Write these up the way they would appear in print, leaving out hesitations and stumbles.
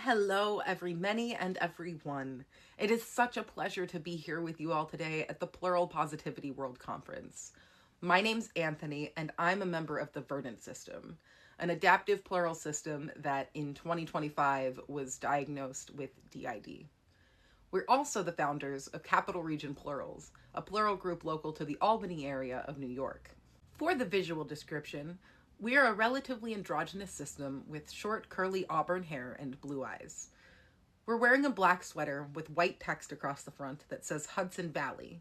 Hello, every many and everyone. It is such a pleasure to be here with you all today at the Plural Positivity World Conference. My name's Anthony, and I'm a member of the Verdant System, an adaptive plural system that in 2025 was diagnosed with DID. We're also the founders of Capital Region Plurals, a plural group local to the Albany area of New York. For the visual description, we are a relatively androgynous system with short, curly auburn hair and blue eyes. We're wearing a black sweater with white text across the front that says Hudson Valley.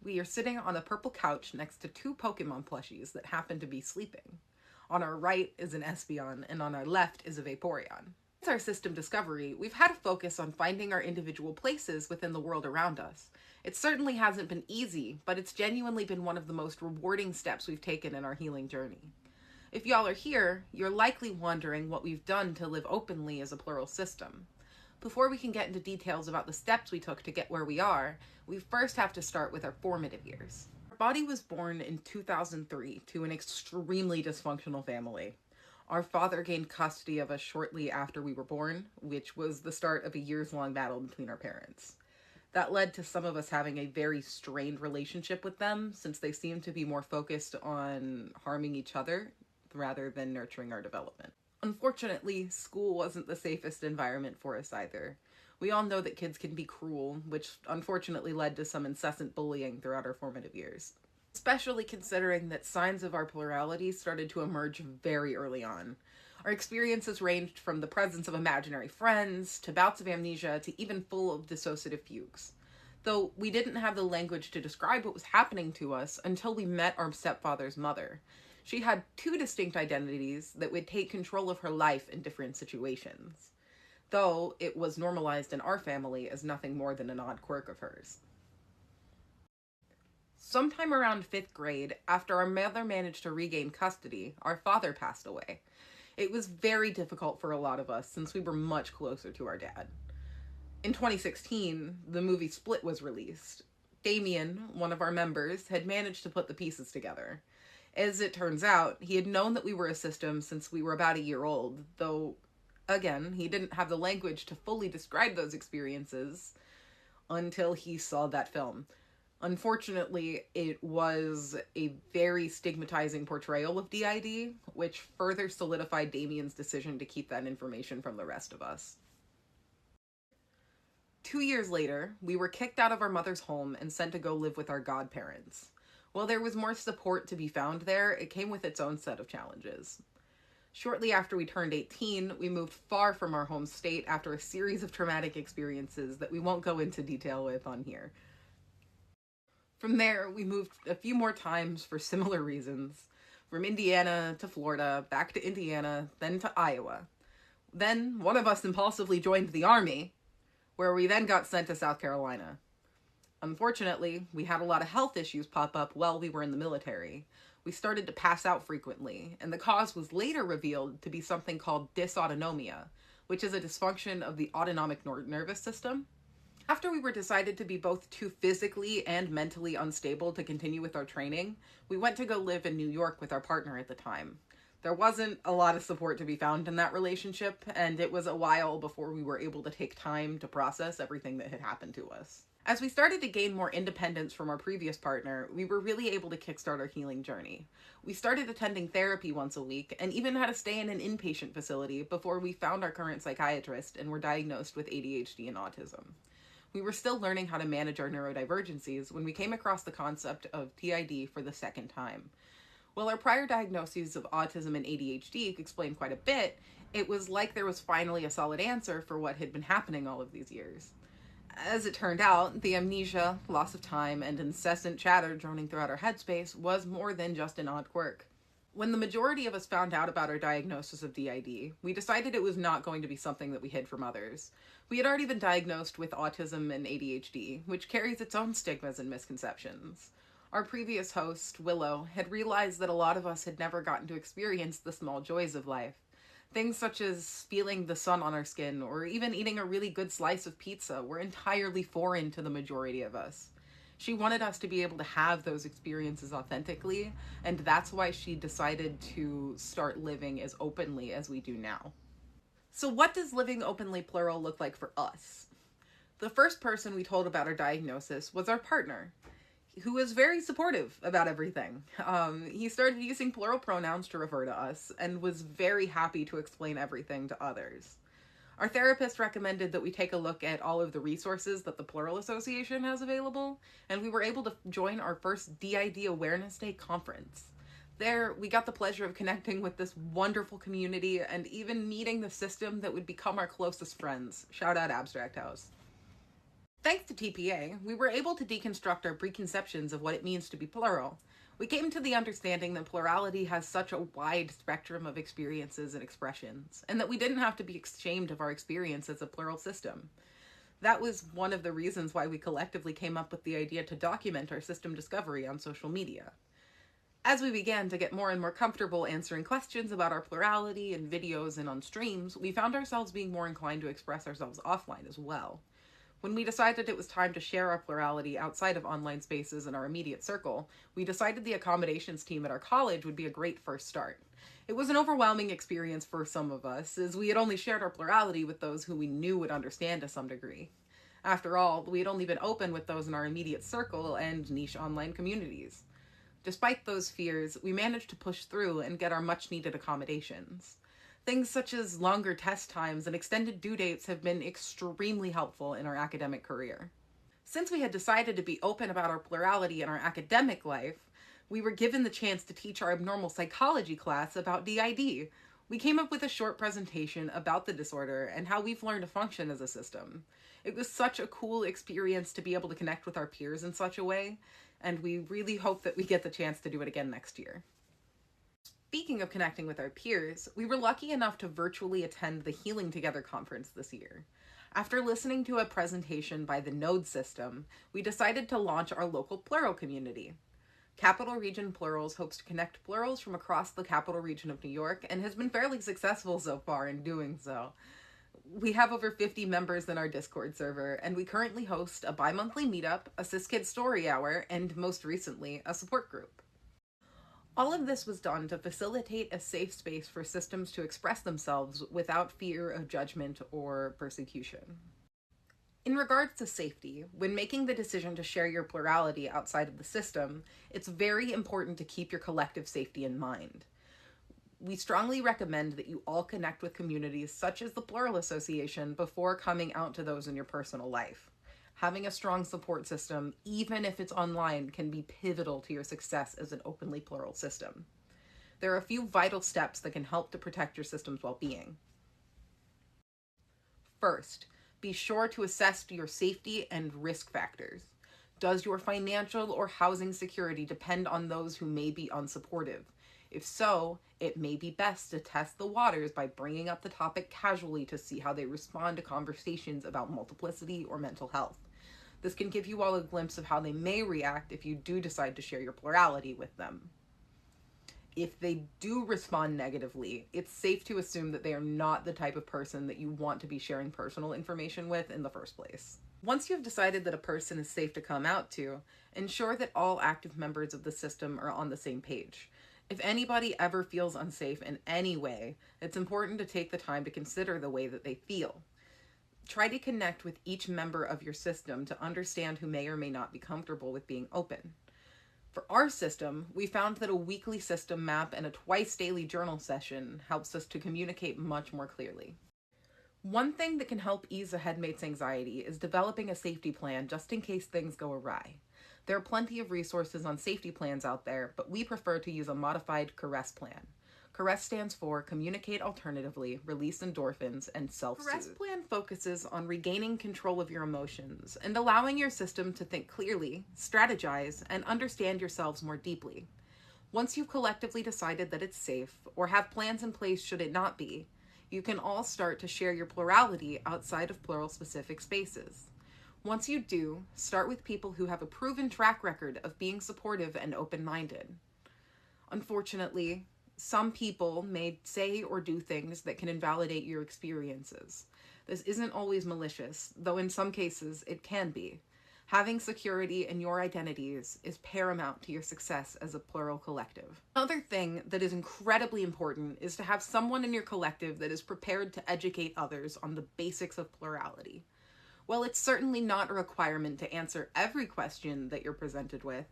We are sitting on a purple couch next to two Pokemon plushies that happen to be sleeping. On our right is an Espeon, and on our left is a Vaporeon. Since our system discovery, we've had a focus on finding our individual places within the world around us. It certainly hasn't been easy, but it's genuinely been one of the most rewarding steps we've taken in our healing journey. If y'all are here, you're likely wondering what we've done to live openly as a plural system. Before we can get into details about the steps we took to get where we are, we first have to start with our formative years. Our body was born in 2003 to an extremely dysfunctional family. Our father gained custody of us shortly after we were born, which was the start of a years-long battle between our parents. That led to some of us having a very strained relationship with them, since they seemed to be more focused on harming each other rather than nurturing our development. Unfortunately, school wasn't the safest environment for us either. We all know that kids can be cruel, which unfortunately led to some incessant bullying throughout our formative years. Especially considering that signs of our plurality started to emerge very early on. Our experiences ranged from the presence of imaginary friends, to bouts of amnesia, to even full of dissociative fugues. Though we didn't have the language to describe what was happening to us until we met our stepfather's mother. She had two distinct identities that would take control of her life in different situations, though it was normalized in our family as nothing more than an odd quirk of hers. Sometime around 5th grade, after our mother managed to regain custody, our father passed away. It was very difficult for a lot of us since we were much closer to our dad. In 2016, the movie Split was released. Damien, one of our members, had managed to put the pieces together. As it turns out, he had known that we were a system since we were about a year old, though, again, he didn't have the language to fully describe those experiences until he saw that film. Unfortunately, it was a very stigmatizing portrayal of DID, which further solidified Damien's decision to keep that information from the rest of us. 2 years later, we were kicked out of our mother's home and sent to go live with our godparents. While there was more support to be found there, it came with its own set of challenges. Shortly after we turned 18, we moved far from our home state after a series of traumatic experiences that we won't go into detail with on here. From there, we moved a few more times for similar reasons, from Indiana to Florida, back to Indiana, then to Iowa. Then one of us impulsively joined the Army, where we then got sent to South Carolina. Unfortunately, we had a lot of health issues pop up while we were in the military. We started to pass out frequently, and the cause was later revealed to be something called dysautonomia, which is a dysfunction of the autonomic nervous system. After we were decided to be both too physically and mentally unstable to continue with our training, we went to go live in New York with our partner at the time. There wasn't a lot of support to be found in that relationship, and it was a while before we were able to take time to process everything that had happened to us. As we started to gain more independence from our previous partner, we were really able to kickstart our healing journey. We started attending therapy once a week and even had to stay in an inpatient facility before we found our current psychiatrist and were diagnosed with ADHD and autism. We were still learning how to manage our neurodivergencies when we came across the concept of TID for the second time. While our prior diagnoses of autism and ADHD explained quite a bit, it was like there was finally a solid answer for what had been happening all of these years. As it turned out, the amnesia, loss of time, and incessant chatter droning throughout our headspace was more than just an odd quirk. When the majority of us found out about our diagnosis of DID, we decided it was not going to be something that we hid from others. We had already been diagnosed with autism and ADHD, which carries its own stigmas and misconceptions. Our previous host, Willow, had realized that a lot of us had never gotten to experience the small joys of life. Things such as feeling the sun on our skin or even eating a really good slice of pizza were entirely foreign to the majority of us. She wanted us to be able to have those experiences authentically, and that's why she decided to start living as openly as we do now. So what does living openly plural look like for us? The first person we told about our diagnosis was our partner, who was very supportive about everything. He started using plural pronouns to refer to us and was very happy to explain everything to others. Our therapist recommended that we take a look at all of the resources that the Plural Association has available, and we were able to join our first DID Awareness Day conference. There, we got the pleasure of connecting with this wonderful community and even meeting the system that would become our closest friends. Shout out Abstract House. Thanks to TPA, we were able to deconstruct our preconceptions of what it means to be plural. We came to the understanding that plurality has such a wide spectrum of experiences and expressions, and that we didn't have to be ashamed of our experience as a plural system. That was one of the reasons why we collectively came up with the idea to document our system discovery on social media. As we began to get more and more comfortable answering questions about our plurality in videos and on streams, we found ourselves being more inclined to express ourselves offline as well. When we decided it was time to share our plurality outside of online spaces in our immediate circle, we decided the accommodations team at our college would be a great first start. It was an overwhelming experience for some of us, as we had only shared our plurality with those who we knew would understand to some degree. After all, we had only been open with those in our immediate circle and niche online communities. Despite those fears, we managed to push through and get our much-needed accommodations. Things such as longer test times and extended due dates have been extremely helpful in our academic career. Since we had decided to be open about our plurality in our academic life, we were given the chance to teach our abnormal psychology class about DID. We came up with a short presentation about the disorder and how we've learned to function as a system. It was such a cool experience to be able to connect with our peers in such a way, and we really hope that we get the chance to do it again next year. Speaking of connecting with our peers, we were lucky enough to virtually attend the Healing Together conference this year. After listening to a presentation by the Node System, we decided to launch our local plural community. Capital Region Plurals hopes to connect plurals from across the capital region of New York and has been fairly successful so far in doing so. We have over 50 members in our Discord server, and we currently host a bi-monthly meetup, a SysKid Story Hour, and most recently, a support group. All of this was done to facilitate a safe space for systems to express themselves without fear of judgment or persecution. In regards to safety, when making the decision to share your plurality outside of the system, it's very important to keep your collective safety in mind. We strongly recommend that you all connect with communities such as the Plural Association before coming out to those in your personal life. Having a strong support system, even if it's online, can be pivotal to your success as an openly plural system. There are a few vital steps that can help to protect your system's well-being. First, be sure to assess your safety and risk factors. Does your financial or housing security depend on those who may be unsupportive? If so, it may be best to test the waters by bringing up the topic casually to see how they respond to conversations about multiplicity or mental health. This can give you all a glimpse of how they may react if you do decide to share your plurality with them. If they do respond negatively, it's safe to assume that they are not the type of person that you want to be sharing personal information with in the first place. Once you've decided that a person is safe to come out to, ensure that all active members of the system are on the same page. If anybody ever feels unsafe in any way, it's important to take the time to consider the way that they feel. Try to connect with each member of your system to understand who may or may not be comfortable with being open. For our system, we found that a weekly system map and a twice daily journal session helps us to communicate much more clearly. One thing that can help ease a headmate's anxiety is developing a safety plan just in case things go awry. There are plenty of resources on safety plans out there, but we prefer to use a modified CARES plan. CARES stands for Communicate Alternatively, Release Endorphins, and Self-Soothe. CARES plan focuses on regaining control of your emotions and allowing your system to think clearly, strategize, and understand yourselves more deeply. Once you've collectively decided that it's safe, or have plans in place should it not be, you can all start to share your plurality outside of plural-specific spaces. Once you do, start with people who have a proven track record of being supportive and open-minded. Unfortunately, some people may say or do things that can invalidate your experiences. This isn't always malicious, though in some cases it can be. Having security in your identities is paramount to your success as a plural collective. Another thing that is incredibly important is to have someone in your collective that is prepared to educate others on the basics of plurality. While it's certainly not a requirement to answer every question that you're presented with,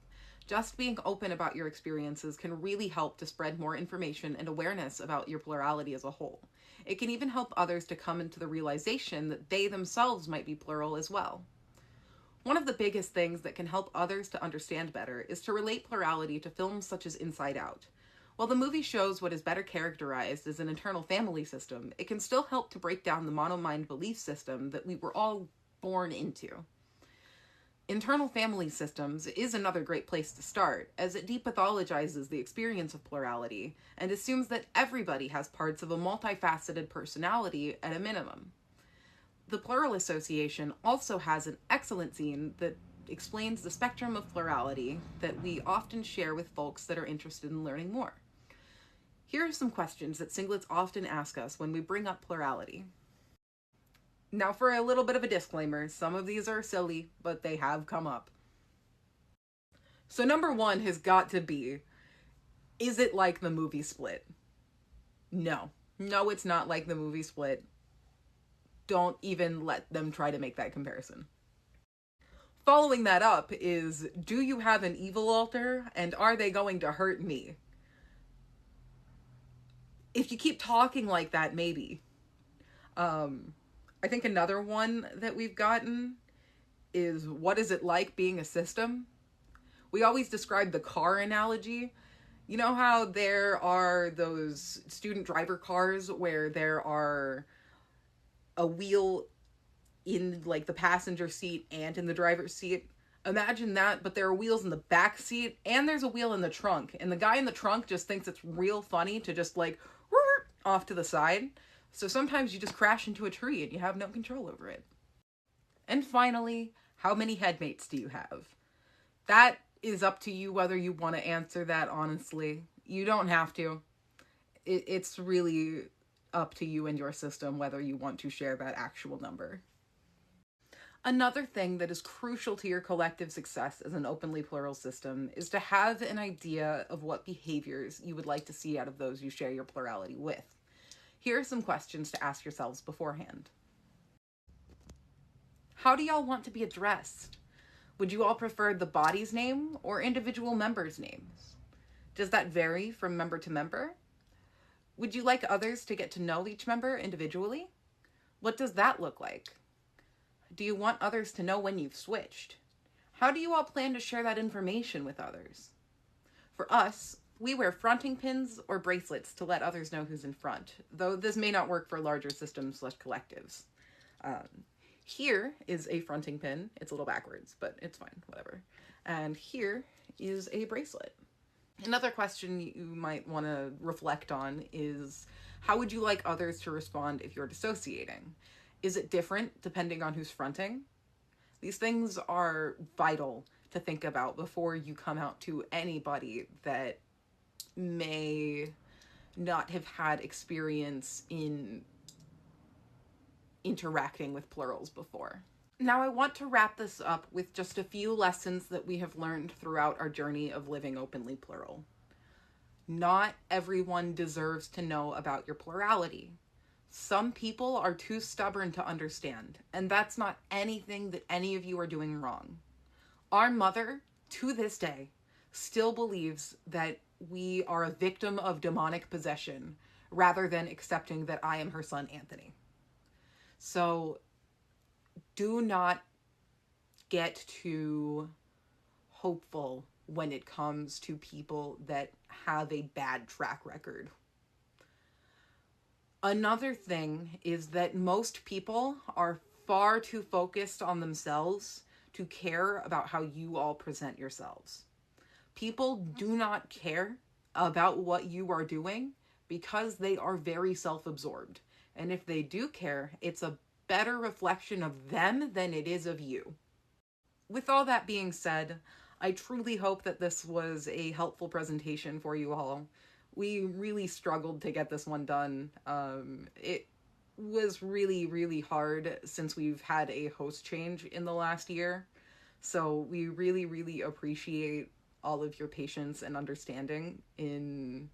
just being open about your experiences can really help to spread more information and awareness about your plurality as a whole. It can even help others to come into the realization that they themselves might be plural as well. One of the biggest things that can help others to understand better is to relate plurality to films such as Inside Out. While the movie shows what is better characterized as an internal family system, it can still help to break down the monomind belief system that we were all born into. Internal family systems is another great place to start, as it depathologizes the experience of plurality and assumes that everybody has parts of a multifaceted personality at a minimum. The Plural Association also has an excellent zine that explains the spectrum of plurality that we often share with folks that are interested in learning more. Here are some questions that singlets often ask us when we bring up plurality. Now for a little bit of a disclaimer, some of these are silly, but they have come up. So number one has got to be, is it like the movie Split? No. No, it's not like the movie Split. Don't even let them try to make that comparison. Following that up is, do you have an evil alter, and are they going to hurt me? If you keep talking like that, maybe. I think another one that we've gotten is, what is it like being a system? We always describe the car analogy. You know how there are those student driver cars where there are a wheel in like the passenger seat and in the driver's seat? Imagine that, but there are wheels in the back seat and there's a wheel in the trunk, and the guy in the trunk just thinks it's real funny to just like off to the side. So sometimes you just crash into a tree and you have no control over it. And finally, how many headmates do you have? That is up to you whether you want to answer that honestly. You don't have to. It's really up to you and your system whether you want to share that actual number. Another thing that is crucial to your collective success as an openly plural system is to have an idea of what behaviors you would like to see out of those you share your plurality with. Here are some questions to ask yourselves beforehand. How do y'all want to be addressed? Would you all prefer the body's name or individual members' names? Does that vary from member to member? Would you like others to get to know each member individually? What does that look like? Do you want others to know when you've switched? How do you all plan to share that information with others? For us, we wear fronting pins or bracelets to let others know who's in front, though this may not work for larger systems/collectives. Here is a fronting pin. It's a little backwards, but it's fine, whatever. And here is a bracelet. Another question you might want to reflect on is, how would you like others to respond if you're dissociating? Is it different depending on who's fronting? These things are vital to think about before you come out to anybody that may not have had experience in interacting with plurals before. Now I want to wrap this up with just a few lessons that we have learned throughout our journey of living openly plural. Not everyone deserves to know about your plurality. Some people are too stubborn to understand, and that's not anything that any of you are doing wrong. Our mother, to this day, still believes that we are a victim of demonic possession rather than accepting that I am her son, Anthony. So do not get too hopeful when it comes to people that have a bad track record. Another thing is that most people are far too focused on themselves to care about how you all present yourselves. People do not care about what you are doing because they are very self-absorbed. And if they do care, it's a better reflection of them than it is of you. With all that being said, I truly hope that this was a helpful presentation for you all. We really struggled to get this one done. It was really, really hard since we've had a host change in the last year. So we really, really appreciate all of your patience and understanding in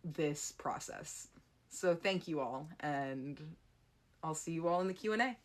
this process. So thank you all, and I'll see you all in the Q&A.